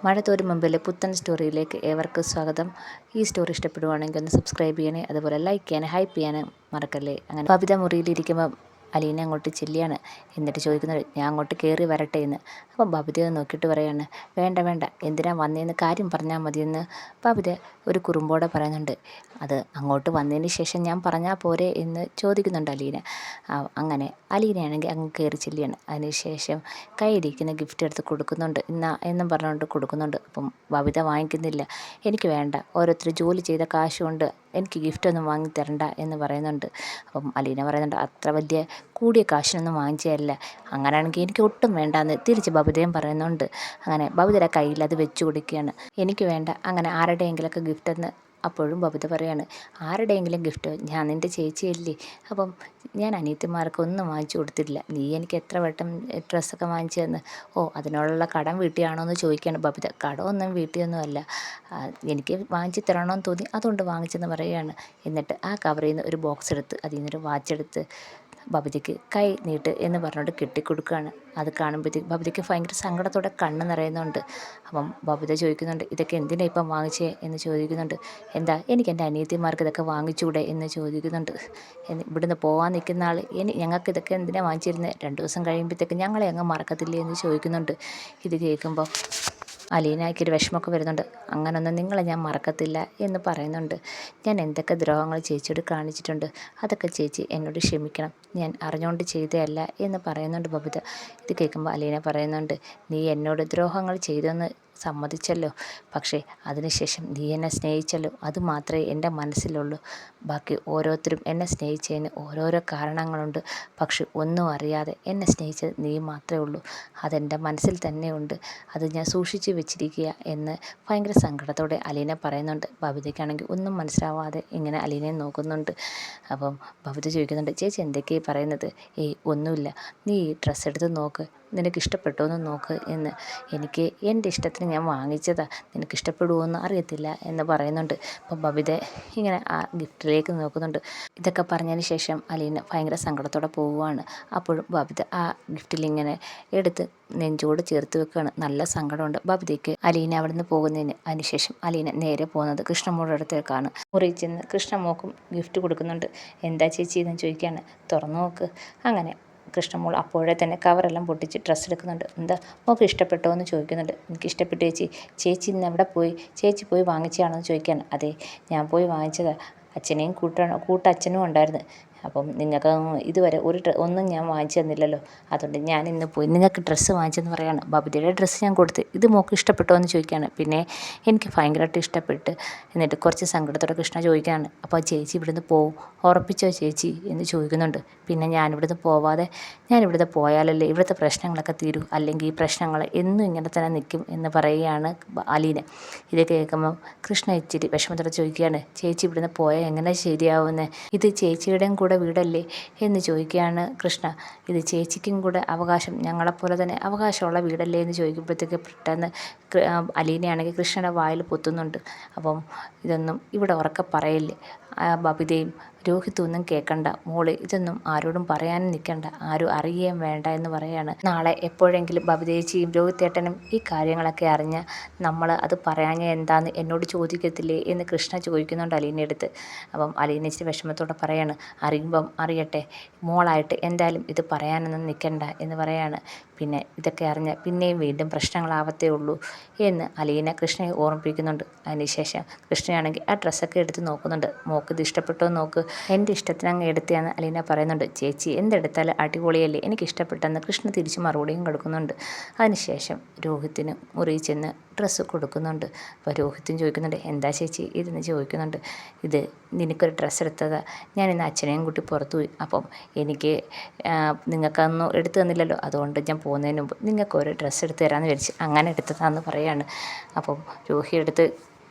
മഴ തോരും മുമ്പിലെ പുത്തൻ സ്റ്റോറിയിലേക്ക് ഏവർക്കും സ്വാഗതം. ഈ സ്റ്റോറി ഇഷ്ടപ്പെടുവാണെങ്കിൽ ഒന്ന് സബ്സ്ക്രൈബ് ചെയ്യണേ, അതുപോലെ ലൈക്ക് ചെയ്യാനും ഹൈപ്പ് ചെയ്യാനും മറക്കല്ലേ. അങ്ങനെ ബബിത മുറിയിലിരിക്കുമ്പോൾ അലീന അങ്ങോട്ട് ചെല്ലിയാണ്. എന്നിട്ട് ചോദിക്കുന്നത്, ഞാൻ അങ്ങോട്ട് കയറി വരട്ടെ എന്ന്. അപ്പം ബബിത നോക്കിയിട്ട് പറയാണ്, വേണ്ട വേണ്ട, എന്തിനാ വന്നതെന്ന് കാര്യം പറഞ്ഞാൽ മതിയെന്ന് ബബിത ഒരു കുറുമ്പോടെ പറയുന്നുണ്ട്. അത് അങ്ങോട്ട് വന്നതിന് ശേഷം ഞാൻ പറഞ്ഞാൽ പോരെ എന്ന് ചോദിക്കുന്നുണ്ട് അലീന. അങ്ങനെ അലീനയാണെങ്കിൽ അങ്ങ് കയറി ചെല്ലിയാണ്. അതിനുശേഷം കയ്യിലിരിക്കുന്ന ഗിഫ്റ്റ് എടുത്ത് കൊടുക്കുന്നുണ്ട്. എന്നും പറഞ്ഞുകൊണ്ട് കൊടുക്കുന്നുണ്ട്. അപ്പം ബബിത വാങ്ങിക്കുന്നില്ല. എനിക്ക് വേണ്ട, ഓരോരുത്തർ ജോലി ചെയ്ത കാശ് കൊണ്ട് എനിക്ക് ഗിഫ്റ്റൊന്നും വാങ്ങി തരണ്ട എന്ന് പറയുന്നുണ്ട്. അപ്പം അലീന പറയുന്നുണ്ട്, അത്ര വലിയ കൂടിയ കാശിനൊന്നും വാങ്ങിച്ചതല്ല, അങ്ങനെയാണെങ്കിൽ എനിക്ക് ഒട്ടും വേണ്ടാന്ന് തിരിച്ച് ബബിതയും പറയുന്നുണ്ട്. അങ്ങനെ ബബിതയുടെ കയ്യിൽ അത് വെച്ച് കൊടുക്കുകയാണ്. എനിക്ക് വേണ്ട, അങ്ങനെ ആരുടെയെങ്കിലൊക്കെ ഗിഫ്റ്റെന്ന്. അപ്പോഴും ബബിത പറയാണ്, ആരുടെയെങ്കിലും ഗിഫ്റ്റോ? ഞാൻ നിൻ്റെ ചേച്ചിയല്ലേ, അപ്പം ഞാൻ അനിയത്തിമാർക്ക് ഒന്നും വാങ്ങിച്ചു കൊടുത്തിട്ടില്ല. നീ എനിക്ക് എത്ര വട്ടം ഡ്രസ്സൊക്കെ വാങ്ങിച്ചു തന്ന്. ഓ, അതിനുള്ള കടം വീട്ടിയാണോ എന്ന് ചോദിക്കുകയാണ് ബബിത. കടമൊന്നും വീട്ടിയൊന്നുമല്ല, എനിക്ക് വാങ്ങിച്ചു തരണമെന്ന് തോന്നി അതുകൊണ്ട് വാങ്ങിച്ചെന്ന് പറയുകയാണ്. എന്നിട്ട് ആ കവറിൽ നിന്ന് ഒരു ബോക്സ് എടുത്ത് അതിൽ നിന്നൊരു വാച്ചെടുത്ത് ബബിതയ്ക്ക് കൈ നീട്ട് എന്ന് പറഞ്ഞുകൊണ്ട് കെട്ടിക്കൊടുക്കുകയാണ്. അത് കാണുമ്പോഴത്തേക്ക് ബബിതയ്ക്ക് ഭയങ്കര സങ്കടത്തോടെ കണ്ണ് നിറയുന്നുണ്ട്. അപ്പം ബബിത ചോദിക്കുന്നുണ്ട്, ഇതൊക്കെ എന്തിനാണ് ഇപ്പം വാങ്ങിച്ചേ എന്ന് ചോദിക്കുന്നുണ്ട്. എന്താ, എനിക്ക് എൻ്റെ അനിയത്തിമാർക്ക് ഇതൊക്കെ വാങ്ങിച്ചുകൂടെ എന്ന് ചോദിക്കുന്നുണ്ട്. ഇവിടുന്ന് പോകാൻ നിൽക്കുന്ന ആൾ ഞങ്ങൾക്ക് ഇതൊക്കെ എന്തിനാണ് വാങ്ങിച്ചിരുന്നത്, 2 ദിവസം കഴിയുമ്പോഴത്തേക്ക് ഞങ്ങളെ അങ്ങ് മറക്കത്തില്ലേ എന്ന് ചോദിക്കുന്നുണ്ട്. ഇത് കേൾക്കുമ്പോൾ അലീനയ്ക്കൊരു വിഷമമൊക്കെ വരുന്നുണ്ട്. അങ്ങനൊന്നും നിങ്ങളെ ഞാൻ മറക്കത്തില്ല എന്ന് പറയുന്നുണ്ട്. ഞാൻ എന്തൊക്കെ ദ്രോഹങ്ങൾ ചേച്ചിയോട് കാണിച്ചിട്ടുണ്ട്, അതൊക്കെ ചേച്ചി എന്നോട് ക്ഷമിക്കണം, ഞാൻ അറിഞ്ഞുകൊണ്ട് ചെയ്തതല്ല എന്ന് പറയുന്നുണ്ട് ബബിത. ഇത് കേൾക്കുമ്പോൾ അലീന പറയുന്നുണ്ട്, നീ എന്നോട് ദ്രോഹങ്ങൾ ചെയ്തെന്ന് സമ്മതിച്ചല്ലോ, പക്ഷേ അതിനുശേഷം നീ എന്നെ സ്നേഹിച്ചല്ലോ, അത് മാത്രമേ എൻ്റെ മനസ്സിലുള്ളൂ. ബാക്കി ഓരോരുത്തരും എന്നെ സ്നേഹിച്ചതിന് ഓരോരോ കാരണങ്ങളുണ്ട്, പക്ഷെ ഒന്നും അറിയാതെ എന്നെ സ്നേഹിച്ചത് നീ മാത്രമേ ഉള്ളൂ. അതെൻ്റെ മനസ്സിൽ തന്നെയുണ്ട്, അത് ഞാൻ സൂക്ഷിച്ച് വെച്ചിരിക്കുക എന്ന് ഭയങ്കര സങ്കടത്തോടെ അലീന പറയുന്നുണ്ട്. ബബിതയ്ക്കാണെങ്കിൽ ഒന്നും മനസ്സിലാവാതെ ഇങ്ങനെ അലീനയെ നോക്കുന്നുണ്ട്. അപ്പം ബബിത ചോദിക്കുന്നുണ്ട്, ചേച്ചി എന്തൊക്കെയാണ് പറയുന്നത്? ഒന്നുമില്ല, നീ ഈ ഡ്രസ്സ് എടുത്ത് നോക്ക്, നിനക്ക് ഇഷ്ടപ്പെട്ടോ എന്ന് നോക്ക് എന്ന്. എനിക്ക് എൻ്റെ ഇഷ്ടത്തിന് ഞാൻ വാങ്ങിച്ചതാ, നിനക്ക് ഇഷ്ടപ്പെടുമോ എന്ന് അറിയത്തില്ല എന്ന് പറയുന്നുണ്ട്. അപ്പം ബബിത ഇങ്ങനെ ആ ഗിഫ്റ്റിലേക്ക് നോക്കുന്നുണ്ട്. ഇതൊക്കെ പറഞ്ഞതിന് ശേഷം അലീന ഭയങ്കര സങ്കടത്തോടെ പോവുകയാണ്. അപ്പോഴും ബബിത ആ ഗിഫ്റ്റിലിങ്ങനെ എടുത്ത് നെഞ്ചോട് ചേർത്ത് വെക്കുകയാണ്. നല്ല സങ്കടമുണ്ട് ബബിതയ്ക്ക് അലീന അവിടെ നിന്ന് പോകുന്നതിന്. അതിനുശേഷം അലീന നേരെ പോകുന്നത് കൃഷ്ണമോളുടെ അടുത്തേക്കാണ്. മുറിയിൽ ചെന്ന് കൃഷ്ണമോൾക്കും ഗിഫ്റ്റ് കൊടുക്കുന്നുണ്ട്. എന്താ ചേച്ചി എന്ന് ചോദിക്കുകയാണ്. തുറന്നു നോക്ക്. അങ്ങനെ കൃഷ്ണമോൾ അപ്പോഴേ തന്നെ കവറെല്ലാം പൊട്ടിച്ച് ഡ്രസ്സ് എടുക്കുന്നുണ്ട്. എന്താ മോൾക്ക് ഇഷ്ടപ്പെട്ടോ എന്ന് ചോദിക്കുന്നുണ്ട്. എനിക്ക് ഇഷ്ടപ്പെട്ടു ചേച്ചി. ചേച്ചി ഇന്ന് എവിടെ പോയി? ചേച്ചി പോയി വാങ്ങിച്ചതാണോ എന്ന് ചോദിക്കുകയാണ്. അതെ, ഞാൻ പോയി വാങ്ങിച്ചതാണ്. അച്ഛനെയും കൂട്ടച്ഛനും ഉണ്ടായിരുന്നു. അപ്പം നിങ്ങൾക്ക് ഇതുവരെ ഒന്നും ഞാൻ വാങ്ങിച്ചു തന്നില്ലല്ലോ, അതുകൊണ്ട് ഞാൻ ഇന്ന് പോയി നിങ്ങൾക്ക് ഡ്രസ്സ് വാങ്ങിച്ചെന്ന് പറയുകയാണ്. ബബിതയുടെ ഡ്രസ്സ് ഞാൻ കൊടുത്ത്, ഇത് മോൾക്ക് ഇഷ്ടപ്പെട്ടോ എന്ന് ചോദിക്കുകയാണ്. പിന്നെ എനിക്ക് ഭയങ്കരമായിട്ട് ഇഷ്ടപ്പെട്ട്. എന്നിട്ട് കുറച്ച് സങ്കടത്തോടെ കൃഷ്ണ ചോദിക്കുകയാണ്, അപ്പോൾ ചേച്ചി ഇവിടുന്ന് പോവും ഉറപ്പിച്ചോ ചേച്ചി എന്ന് ചോദിക്കുന്നുണ്ട്. പിന്നെ ഞാനിവിടുന്ന് പോയാലല്ലേ ഇവിടുത്തെ പ്രശ്നങ്ങളൊക്കെ തീരൂ, അല്ലെങ്കിൽ ഈ പ്രശ്നങ്ങൾ എന്നും ഇങ്ങനെ തന്നെ നിൽക്കും എന്ന് പറയുകയാണ് അലീന. ഇത് കേൾക്കുമ്പോൾ കൃഷ്ണ ഇച്ചിരി വിഷമത്തോടെ ചോദിക്കുകയാണ്, ചേച്ചി ഇവിടുന്ന് പോയാൽ എങ്ങനെ ശരിയാവുമെന്ന്? ഇത് ചേച്ചിയുടെയും കൂടെ വീടല്ലേ എന്ന് ചോദിക്കുകയാണ് കൃഷ്ണ. ഇത് ചേച്ചിക്കും കൂടെ ഞങ്ങളെപ്പോലെ തന്നെ അവകാശമുള്ള വീടല്ലേ എന്ന് ചോദിക്കുമ്പോഴത്തേക്ക് പെട്ടെന്ന് അലീനയാണെങ്കിൽ കൃഷ്ണയുടെ വായിൽ പൊത്തുന്നുണ്ട്. അപ്പം ഇതൊന്നും ഇവിടെ ഉറക്കെ പറയില്ലേ, ബബിതയും രോഹിത്തൊന്നും കേൾക്കണ്ട, മോള് ഇതൊന്നും ആരോടും പറയാനും നിൽക്കണ്ട, ആരും അറിയുകയും വേണ്ട എന്ന് പറയുകയാണ്. നാളെ എപ്പോഴെങ്കിലും ബബിതേച്ചിയും രോഹിത്തേട്ടനും ഈ കാര്യങ്ങളൊക്കെ അറിഞ്ഞ് നമ്മൾ അത് പറയാഞ്ഞ എന്താന്ന് എന്നോട് ചോദിക്കത്തില്ലേ എന്ന് കൃഷ്ണ ചോദിക്കുന്നുണ്ട് അലീനയെടുത്ത്. അപ്പം അലീന ഇച്ചിരി വിഷമത്തോടെ പറയാണ്, അറിയുമ്പം അറിയട്ടെ, മോളായിട്ട് എന്തായാലും ഇത് പറയാനൊന്നും നിൽക്കണ്ട എന്ന് പറയാണ്. പിന്നെ ഇതൊക്കെ അറിഞ്ഞ് പിന്നെയും വീണ്ടും പ്രശ്നങ്ങളാവത്തേ ഉള്ളൂ എന്ന് അലീന കൃഷ്ണയെ ഓർമ്മിപ്പിക്കുന്നുണ്ട്. അതിനുശേഷം കൃഷ്ണയാണെങ്കിൽ ആ ഡ്രസ്സൊക്കെ എടുത്ത് നോക്കുന്നുണ്ട്. മോൾക്ക് ഇത് ഇഷ്ടപ്പെട്ടോ നോക്ക്, എൻ്റെ ഇഷ്ടത്തിന് അങ്ങ് എടുത്തതെന്ന് അലീന പറയുന്നുണ്ട്. ചേച്ചി എന്തെടുത്താലും അടിപൊളിയല്ലേ, എനിക്ക് ഇഷ്ടപ്പെട്ടെന്ന് കൃഷ്ണ തിരിച്ച് മറുപടിയും കൊടുക്കുന്നുണ്ട്. അതിനുശേഷം രോഹിത്തിന് മുറിയിൽ ചെന്ന് ഡ്രസ്സ് കൊടുക്കുന്നുണ്ട്. അപ്പോൾ രോഹിത്തും ചോദിക്കുന്നുണ്ട്, എന്താ ചേച്ചി ഇതെന്ന് ചോദിക്കുന്നുണ്ട്. ഇത് നിനക്കൊരു ഡ്രസ്സ് എടുത്തതാ, ഞാൻ ഇന്ന് അച്ഛനെയും കൂട്ടി പുറത്തു പോയി, അപ്പം എനിക്ക് നിങ്ങൾക്കൊന്നും എടുത്തു തന്നില്ലല്ലോ, അതുകൊണ്ട് ഞാൻ പോകുന്നതിന് മുമ്പ് നിങ്ങൾക്കൊരു ഡ്രസ്സ് എടുത്ത് തരാമെന്ന് വിചാരിച്ച് അങ്ങനെ എടുത്തതാണെന്ന് പറയാണ്. അപ്പം രോഹി എടുത്ത്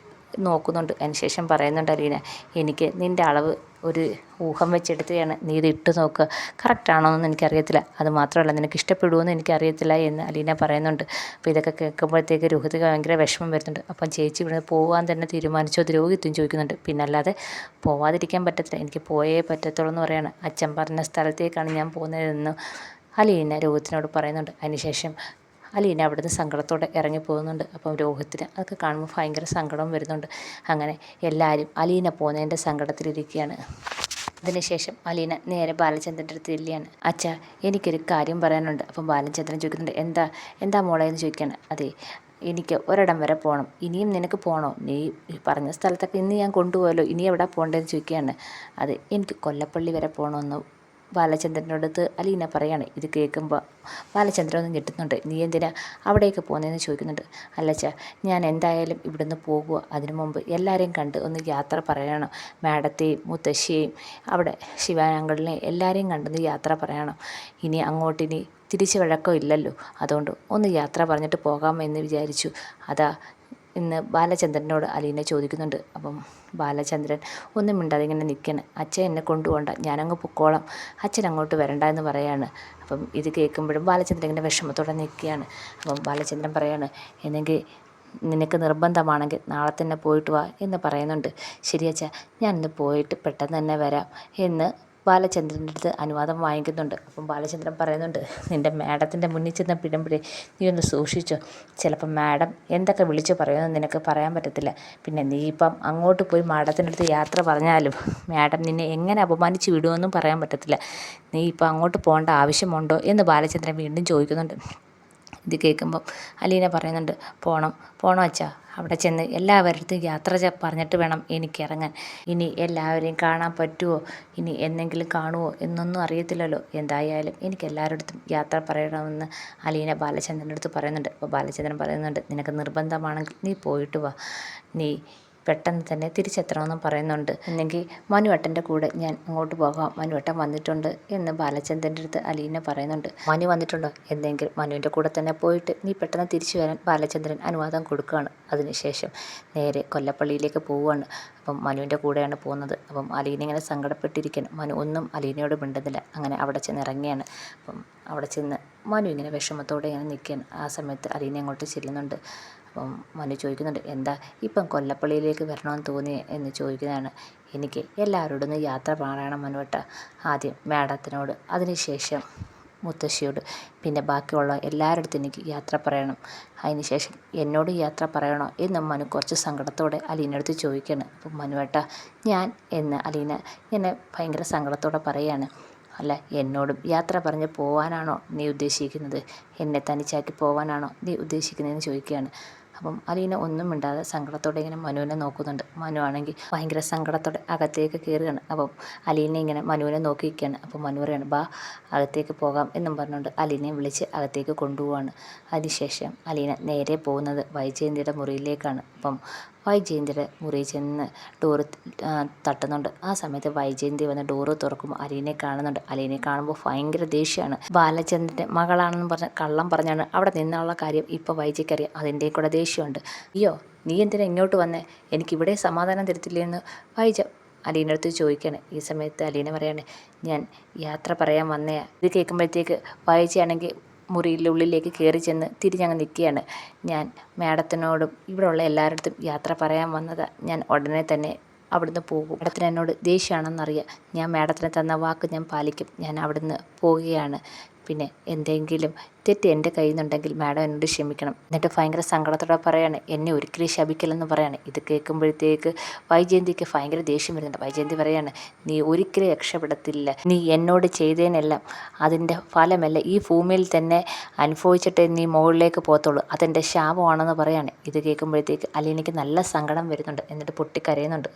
നോക്കുന്നുണ്ട്. അതിനുശേഷം പറയുന്നുണ്ട് അലീന, എനിക്ക് നിൻ്റെ അളവ് ഒരു ഊഹം വെച്ചെടുത്തതാണ്, നീ ഇത് ഇട്ട് നോക്കുക, കറക്റ്റാണോ എന്ന് എനിക്കറിയത്തില്ല, അത് മാത്രമല്ല നിനക്ക് ഇഷ്ടപ്പെടുമോയെന്ന് എനിക്കറിയത്തില്ല എന്ന് അലീന പറയുന്നുണ്ട്. അപ്പോൾ ഇതൊക്കെ കേൾക്കുമ്പോഴത്തേക്ക് രോഹിത് ഭയങ്കര വിഷമം വരുന്നുണ്ട്. അപ്പം ചേച്ചി ഇവിടെ പോകാൻ തന്നെ തീരുമാനിച്ചോ എന്ന് രോഹിത്തും ചോദിക്കുന്നുണ്ട്. പിന്നല്ലാതെ പോവാതിരിക്കാൻ പറ്റത്തില്ല, എനിക്ക് പോയേ പറ്റത്തുള്ളൂ എന്ന് പറയാണ്. അച്ഛൻ പറഞ്ഞ സ്ഥലത്തേക്കാണ് ഞാൻ പോകുന്നതെന്ന് അലീന രോഹിത്തിനോട് പറയുന്നുണ്ട്. അതിനുശേഷം അലീന അവിടുന്ന് സങ്കടത്തോടെ ഇറങ്ങി പോകുന്നുണ്ട്. അപ്പം രോഹിത്തിന് അതൊക്കെ കാണുമ്പോൾ ഭയങ്കര സങ്കടവും വരുന്നുണ്ട്. അങ്ങനെ എല്ലാവരും അലീന പോകുന്നതിൻ്റെ സങ്കടത്തിലിരിക്കുകയാണ്. അതിനുശേഷം അലീന നേരെ ബാലചന്ദ്രൻ്റെ അടുത്ത് ചെല്ലുകയാണ്. അച്ഛാ, എനിക്കൊരു കാര്യം പറയാനുണ്ട്. അപ്പം ബാലചന്ദ്രൻ ചോദിക്കുന്നുണ്ട്, എന്താ മോളെ എന്ന് ചോദിക്കുകയാണ്. അതെ, എനിക്ക് ഒരിടം വരെ പോകണം. ഇനിയും നിനക്ക് പോകണോ? നീ പറഞ്ഞ സ്ഥലത്തൊക്കെ ഇന്ന് ഞാൻ കൊണ്ടുപോയല്ലോ, ഇനി എവിടെ പോകേണ്ടതെന്ന് ചോദിക്കുകയാണ്. അത് എനിക്ക് കൊല്ലപ്പള്ളി വരെ പോകണമെന്ന് ബാലചന്ദ്രൻ്റെ അടുത്ത് അലീന പറയാണ്. ഇത് കേൾക്കുമ്പോൾ ബാലചന്ദ്രൻ ഒന്ന് ഞെട്ടുന്നുണ്ട്. നീ എന്തിനാ അവിടേക്ക് പോകുന്നതെന്ന് ചോദിക്കുന്നുണ്ട്. അല്ലച്ചാ, ഞാൻ എന്തായാലും ഇവിടുന്ന് പോകുക. അതിനു മുമ്പ് എല്ലാവരെയും കണ്ട് ഒന്ന് യാത്ര പറയണം. മാഡത്തെയും മുത്തശ്ശിയെയും അവിടെ ശിവാനങ്കളിനെയും എല്ലാവരെയും കണ്ടൊന്ന് യാത്ര പറയണം. ഇനി അങ്ങോട്ടിനി തിരിച്ച് വഴക്കം ഇല്ലല്ലോ, അതുകൊണ്ട് ഒന്ന് യാത്ര പറഞ്ഞിട്ട് പോകാമെന്ന് വിചാരിച്ചു. അതാ ഇന്ന് ബാലചന്ദ്രനോട് അലീന ചോദിക്കുന്നുണ്ട്. അപ്പം ബാലചന്ദ്രൻ ഒന്നും മിണ്ടാതെ ഇങ്ങനെ നിൽക്കണം. അച്ഛൻ എന്നെ കൊണ്ടുപോകണ്ട, ഞാനങ്ങ് പൊക്കോളാം, അച്ഛൻ അങ്ങോട്ട് വരണ്ട എന്ന് പറയാണ്. അപ്പം ഇത് കേൾക്കുമ്പോഴും ബാലചന്ദ്രൻ ഇങ്ങനെ വിഷമത്തോടെ നിൽക്കുകയാണ്. അപ്പം ബാലചന്ദ്രൻ പറയാണ്, എന്നെങ്കിൽ നിനക്ക് നിർബന്ധമാണെങ്കിൽ നാളെ തന്നെ പോയിട്ട് വാ എന്ന് പറയുന്നുണ്ട്. ശരി അച്ഛാ, ഞാൻ ഇന്ന് പോയിട്ട് പെട്ടെന്ന് തന്നെ വരാം എന്ന് ബാലചന്ദ്രൻ്റെ അടുത്ത് അനുവാദം വാങ്ങിക്കുന്നുണ്ട്. അപ്പം ബാലചന്ദ്രൻ പറയുന്നുണ്ട്, നിൻ്റെ മാഡത്തിൻ്റെ മുന്നിൽ ചെന്ന് പിടുമ്പോഴേ നീ ഒന്ന് സൂക്ഷിച്ചോ. ചിലപ്പം മാഡം എന്തൊക്കെ വിളിച്ച് പറയുമെന്ന് നിനക്ക് പറയാൻ പറ്റത്തില്ല. പിന്നെ നീ ഇപ്പം അങ്ങോട്ട് പോയി മാഡത്തിൻ്റെ അടുത്ത് യാത്ര പറഞ്ഞാലും മാഡം നിന്നെ എങ്ങനെ അപമാനിച്ച് വിടുമെന്നും പറയാൻ പറ്റത്തില്ല. നീ ഇപ്പം അങ്ങോട്ട് പോകേണ്ട ആവശ്യമുണ്ടോ എന്ന് ബാലചന്ദ്രൻ വീണ്ടും ചോദിക്കുന്നുണ്ട്. ഇത് കേൾക്കുമ്പം അലീന പറയുന്നുണ്ട്, പോണം അച്ഛാ, അവിടെ ചെന്ന് എല്ലാവരുടെ യാത്ര പറഞ്ഞിട്ട് വേണം എനിക്കിറങ്ങാൻ. ഇനി എല്ലാവരെയും കാണാൻ പറ്റുമോ, ഇനി എന്നെങ്കിലും കാണുമോ എന്നൊന്നും അറിയത്തില്ലല്ലോ. എന്തായാലും എനിക്ക് എല്ലാവരുടെ യാത്ര പറയണമെന്ന് അലീന ബാലചന്ദ്രൻ്റെ അടുത്ത് പറയുന്നുണ്ട്. അപ്പോൾ ബാലചന്ദ്രൻ പറയുന്നുണ്ട്, നിനക്ക് നിർബന്ധമാണെങ്കിൽ നീ പോയിട്ട് വാ, നീ പെട്ടെന്ന് തന്നെ തിരിച്ചെത്തണമെന്നും പറയുന്നുണ്ട്. എന്നെങ്കിൽ മനുവേട്ടൻ്റെ കൂടെ ഞാൻ അങ്ങോട്ട് പോകാം, മനുവേട്ടൻ വന്നിട്ടുണ്ട് എന്ന് ബാലചന്ദ്രൻ്റെ അടുത്ത് അലീന പറയുന്നുണ്ട്. മനു വന്നിട്ടുണ്ടോ? എന്തെങ്കിലും മനുവിൻ്റെ കൂടെ തന്നെ പോയിട്ട് നീ പെട്ടെന്ന് തിരിച്ചു വരാൻ ബാലചന്ദ്രൻ അനുവാദം കൊടുക്കുകയാണ്. അതിനുശേഷം നേരെ കൊല്ലപ്പള്ളിയിലേക്ക് പോവുകയാണ്. അപ്പം മനുവിൻ്റെ കൂടെയാണ് പോകുന്നത്. അപ്പം അലീന ഇങ്ങനെ സങ്കടപ്പെട്ടിരിക്കണം. മനു ഒന്നും അലീനയോട് മിണ്ടുന്നില്ല. അങ്ങനെ അവിടെ ചെന്ന് ഇറങ്ങിയാണ്. അപ്പം അവിടെ ചെന്ന് മനു ഇങ്ങനെ വിഷമത്തോടെ ഇങ്ങനെ നിൽക്കുകയാണ്. ആ സമയത്ത് അലീന അങ്ങോട്ട് ചെല്ലുന്നുണ്ട്. അപ്പം മനു ചോദിക്കുന്നുണ്ട്, എന്താ ഇപ്പം കൊല്ലപ്പള്ളിയിലേക്ക് വരണമെന്ന് തോന്നിയേ എന്ന് ചോദിക്കുന്നതാണ്. എനിക്ക് എല്ലാവരോടും ഒന്ന് യാത്ര പറയണം മനുവേട്ട. ആദ്യം മാഡത്തിനോട്, അതിനുശേഷം മുത്തശ്ശിയോട്, പിന്നെ ബാക്കിയുള്ള എല്ലാവരുടെ എനിക്ക് യാത്ര പറയണം. അതിനുശേഷം എന്നോട് യാത്ര പറയണോ എന്ന് മനു കുറച്ച് സങ്കടത്തോടെ അലീനടുത്ത് ചോദിക്കുകയാണ്. അപ്പം മനുവേട്ട ഞാൻ എന്ന് അലീന ഇങ്ങനെ ഭയങ്കര സങ്കടത്തോടെ പറയുകയാണ്. അല്ല, എന്നോടും യാത്ര പറഞ്ഞ് പോവാനാണോ നീ ഉദ്ദേശിക്കുന്നത്? എന്നെ തനിച്ചാക്കി പോവാനാണോ നീ ഉദ്ദേശിക്കുന്നതെന്ന് ചോദിക്കുകയാണ്. അപ്പം അലീന ഒന്നും മിണ്ടാതെ സങ്കടത്തോടെ ഇങ്ങനെ മനുവിനെ നോക്കുന്നുണ്ട്. മനു ആണെങ്കിൽ ഭയങ്കര സങ്കടത്തോടെ അകത്തേക്ക് കയറുകയാണ്. അപ്പം അലീന ഇങ്ങനെ മനുവിനെ നോക്കിയിരിക്കുകയാണ്. അപ്പം മനു പറയാണ്, ബാ അകത്തേക്ക് പോകാം എന്നും പറഞ്ഞുകൊണ്ട് അലീനയെ വിളിച്ച് അകത്തേക്ക് കൊണ്ടുപോവാണ്. അതിനുശേഷം അലീന നേരെ പോകുന്നത് വൈജയന്തിയുടെ മുറിയിലേക്കാണ്. അപ്പം വൈജയന്തിയുടെ മുറിയിൽ ചെന്ന് ഡോറ് തട്ടുന്നുണ്ട്. ആ സമയത്ത് വൈജയന്തി വന്ന് ഡോറ് തുറക്കുമ്പോൾ അലീനയെ കാണുന്നുണ്ട്. അലീനയെ കാണുമ്പോൾ ഭയങ്കര ദേഷ്യമാണ്. ബാലചന്ദ്രൻ്റെ മകളാണെന്ന് പറഞ്ഞ കള്ളം പറഞ്ഞാണ് അവിടെ നിന്നുള്ള കാര്യം ഇപ്പോൾ വൈജയ്ക്കറിയാം. അതിൻ്റെ കൂടെ ദേഷ്യമുണ്ട്. അയ്യോ, നീ എന്തിനാ ഇങ്ങോട്ട് വന്നേ? എനിക്കിവിടെ സമാധാനം തരത്തില്ലേ എന്ന് വൈജ അലീനടുത്ത് ചോദിക്കുകയാണ്. ഈ സമയത്ത് അലീന പറയാണ്, ഞാൻ യാത്ര പറയാൻ വന്നയാ. ഇത് കേൾക്കുമ്പോഴത്തേക്ക് വൈജയാണെങ്കിൽ മുറിയിലെ ഉള്ളിലേക്ക് കയറി ചെന്ന് തിരിഞ്ഞങ്ങ് നിൽക്കുകയാണ്. ഞാൻ മാഡത്തിനോടും ഇവിടെയുള്ള എല്ലാവരുടെ യാത്ര പറയാൻ വന്നതാണ്. ഞാൻ ഉടനെ തന്നെ അവിടുന്ന് പോകും. മാഡത്തിന് എന്നോട് ദേഷ്യമാണെന്നറിയാം. ഞാൻ മാഡത്തിന് തന്ന വാക്ക് ഞാൻ പാലിക്കും. ഞാൻ അവിടുന്ന് പോവുകയാണ്. പിന്നെ എന്തെങ്കിലും തെറ്റ് എൻ്റെ കയ്യിൽ നിന്നുണ്ടെങ്കിൽ മാഡം എന്നോട് ക്ഷമിക്കണം. എന്നിട്ട് ഭയങ്കര സങ്കടത്തോടെ പറയാണ്, എന്നെ ഒരിക്കലും ശപിക്കില്ലെന്ന് പറയാണ്. ഇത് കേൾക്കുമ്പോഴത്തേക്ക് വൈജയന്തിക്ക് ഭയങ്കര ദേഷ്യം വരുന്നുണ്ട്. വൈജയന്തി പറയാണ്, നീ ഒരിക്കലും രക്ഷപ്പെടത്തില്ല. നീ എന്നോട് ചെയ്തതിനെല്ലാം അതിൻ്റെ ഫലമല്ല ഈ ഭൂമിയിൽ തന്നെ അനുഭവിച്ചിട്ട് നീ മുകളിലേക്ക് പോകത്തുള്ളൂ. അതെൻ്റെ ശാപമാണെന്ന് പറയാണ്. ഇത് കേൾക്കുമ്പോഴത്തേക്ക് അലീനയ്ക്ക് നല്ല സങ്കടം വരുന്നുണ്ട്. എന്നിട്ട് പൊട്ടിക്കരയുന്നുണ്ട്.